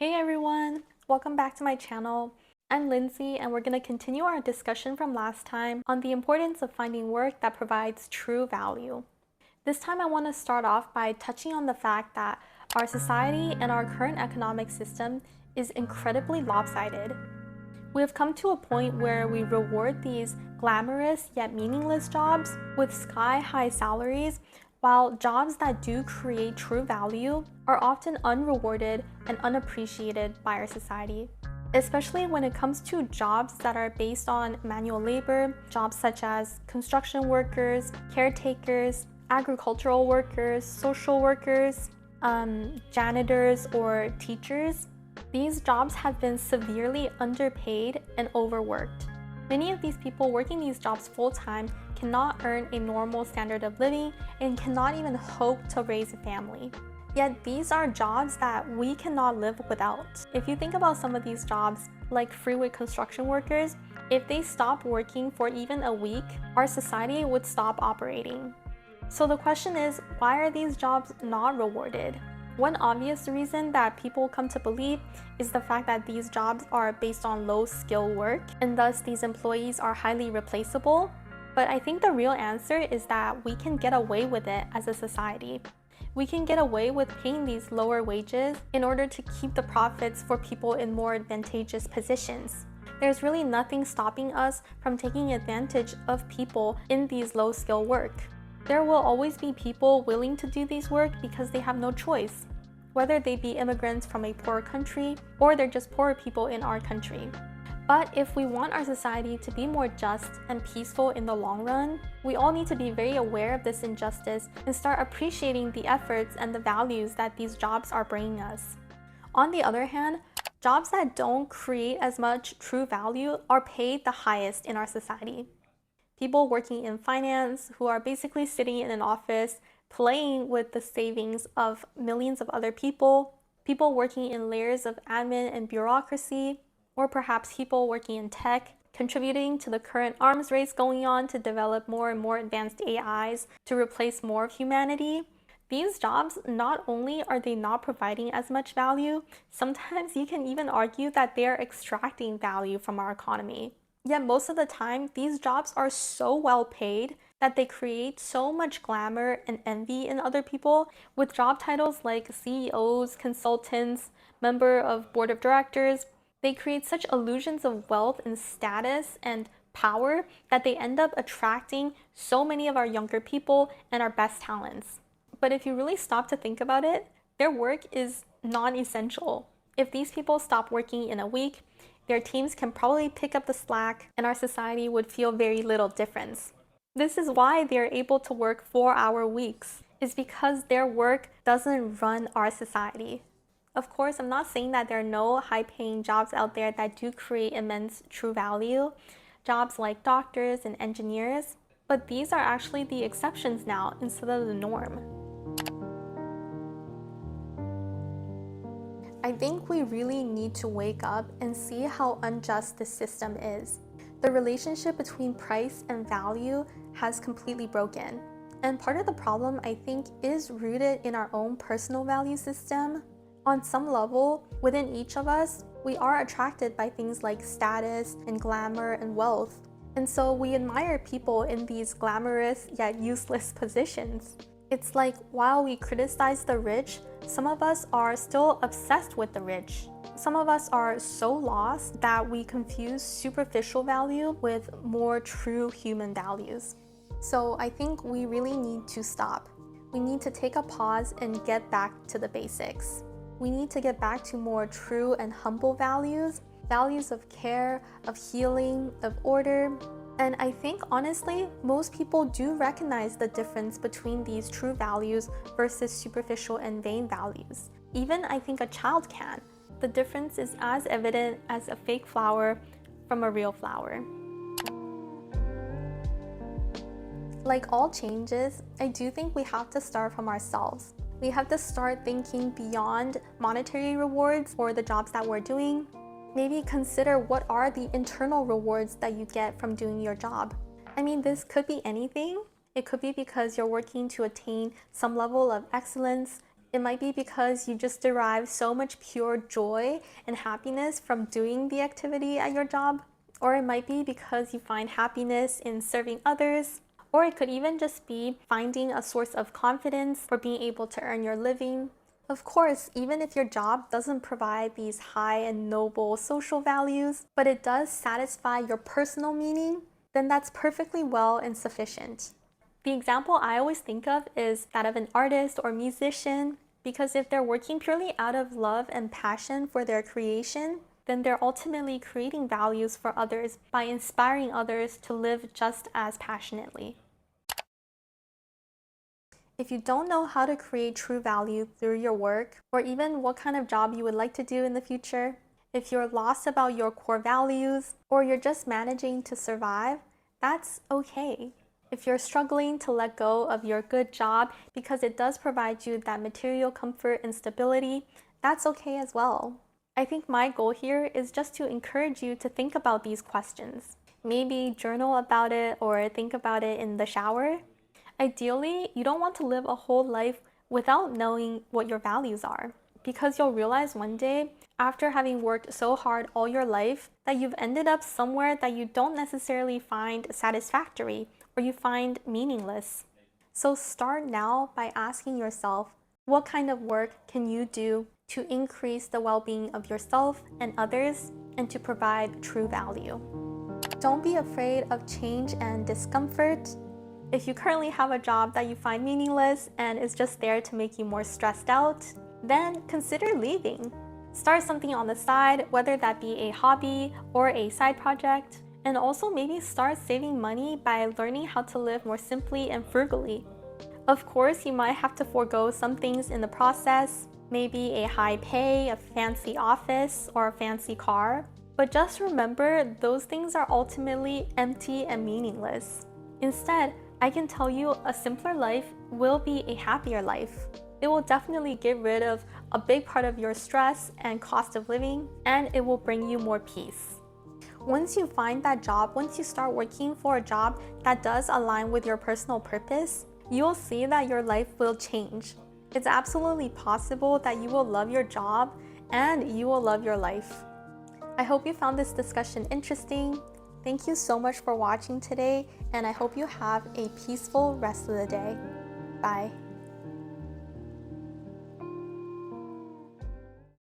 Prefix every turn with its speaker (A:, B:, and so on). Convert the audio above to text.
A: Hey everyone! Welcome back to my channel. I'm Lindsay and we're going to continue our discussion from last time on the importance of finding work that provides true value. This time I want to start off by touching on the fact that our society and our current economic system is incredibly lopsided. We have come to a point where we reward these glamorous yet meaningless jobs with sky-high salaries, while jobs that do create true value are often unrewarded and unappreciated by our society. Especially when it comes to jobs that are based on manual labor, jobs such as construction workers, caretakers, agricultural workers, social workers, janitors, or teachers. These jobs have been severely underpaid and overworked. Many of these people working these jobs full-time cannot earn a normal standard of living and cannot even hope to raise a family. Yet these are jobs that we cannot live without. If you think about some of these jobs, like freeway construction workers, if they stop working for even a week, our society would stop operating. So the question is, why are these jobs not rewarded? One obvious reason that people come to believe is the fact that these jobs are based on low-skill work, and thus these employees are highly replaceable. But I think the real answer is that we can get away with it as a society. We can get away with paying these lower wages in order to keep the profits for people in more advantageous positions. There's really nothing stopping us from taking advantage of people in these low-skill work. There will always be people willing to do these work because they have no choice, whether they be immigrants from a poor country or they're just poor people in our country. But if we want our society to be more just and peaceful in the long run, we all need to be very aware of this injustice and start appreciating the efforts and the values that these jobs are bringing us. On the other hand, jobs that don't create as much true value are paid the highest in our society. People working in finance who are basically sitting in an office playing with the savings of millions of other people, people working in layers of admin and bureaucracy, or perhaps people working in tech, contributing to the current arms race going on to develop more and more advanced AIs to replace more of humanity. These jobs, not only are they not providing as much value, sometimes you can even argue that they are extracting value from our economy. Yet most of the time, these jobs are so well paid that they create so much glamour and envy in other people with job titles like CEOs, consultants, member of board of directors. They create such illusions of wealth and status and power that they end up attracting so many of our younger people and our best talents. But if you really stop to think about it, their work is non-essential. If these people stop working in a week, their teams can probably pick up the slack and our society would feel very little difference. This is why they are able to work 4-hour weeks, is because their work doesn't run our society. Of course, I'm not saying that there are no high-paying jobs out there that do create immense true value, jobs like doctors and engineers, but these are actually the exceptions now instead of the norm. I think we really need to wake up and see how unjust this system is. The relationship between price and value has completely broken. And part of the problem, I think, is rooted in our own personal value system. On some level, within each of us, we are attracted by things like status and glamour and wealth. And so we admire people in these glamorous yet useless positions. It's like while we criticize the rich, some of us are still obsessed with the rich. Some of us are so lost that we confuse superficial value with more true human values. So I think we really need to stop. We need to take a pause and get back to the basics. We need to get back to more true and humble values, values of care, of healing, of order. And I think, honestly, most people do recognize the difference between these true values versus superficial and vain values. Even I think a child can. The difference is as evident as a fake flower from a real flower. Like all changes, I do think we have to start from ourselves. We have to start thinking beyond monetary rewards for the jobs that we're doing. Maybe consider what are the internal rewards that you get from doing your job. I mean, this could be anything. It could be because you're working to attain some level of excellence It might be because you just derive so much pure joy and happiness from doing the activity at your job. Or it might be because you find happiness in serving others. Or it could even just be finding a source of confidence for being able to earn your living. Of course, even if your job doesn't provide these high and noble social values, but it does satisfy your personal meaning, then that's perfectly well and sufficient. The example I always think of is that of an artist or musician, because if they're working purely out of love and passion for their creation, then they're ultimately creating values for others by inspiring others to live just as passionately. If you don't know how to create true value through your work, or even what kind of job you would like to do in the future, if you're lost about your core values, or you're just managing to survive, that's okay. If you're struggling to let go of your good job because it does provide you that material comfort and stability, that's okay as well. I think my goal here is just to encourage you to think about these questions. Maybe journal about it or think about it in the shower. Ideally, you don't want to live a whole life without knowing what your values are, because you'll realize one day, after having worked so hard all your life, that you've ended up somewhere that you don't necessarily find satisfactory or you find meaningless. So start now by asking yourself, what kind of work can you do to increase the well-being of yourself and others and to provide true value? Don't be afraid of change and discomfort. If you currently have a job that you find meaningless and is just there to make you more stressed out, then consider leaving. Start something on the side, whether that be a hobby or a side project, and also maybe start saving money by learning how to live more simply and frugally. Of course, you might have to forego some things in the process, maybe a high pay, a fancy office, or a fancy car, but just remember those things are ultimately empty and meaningless. Instead, I can tell you a simpler life will be a happier life. It will definitely get rid of a big part of your stress and cost of living, and it will bring you more peace. Once you find that job, once you start working for a job that does align with your personal purpose, you will see that your life will change. It's absolutely possible that you will love your job and you will love your life. I hope you found this discussion interesting. Thank you so much for watching today, and I hope you have a peaceful rest of the day. Bye.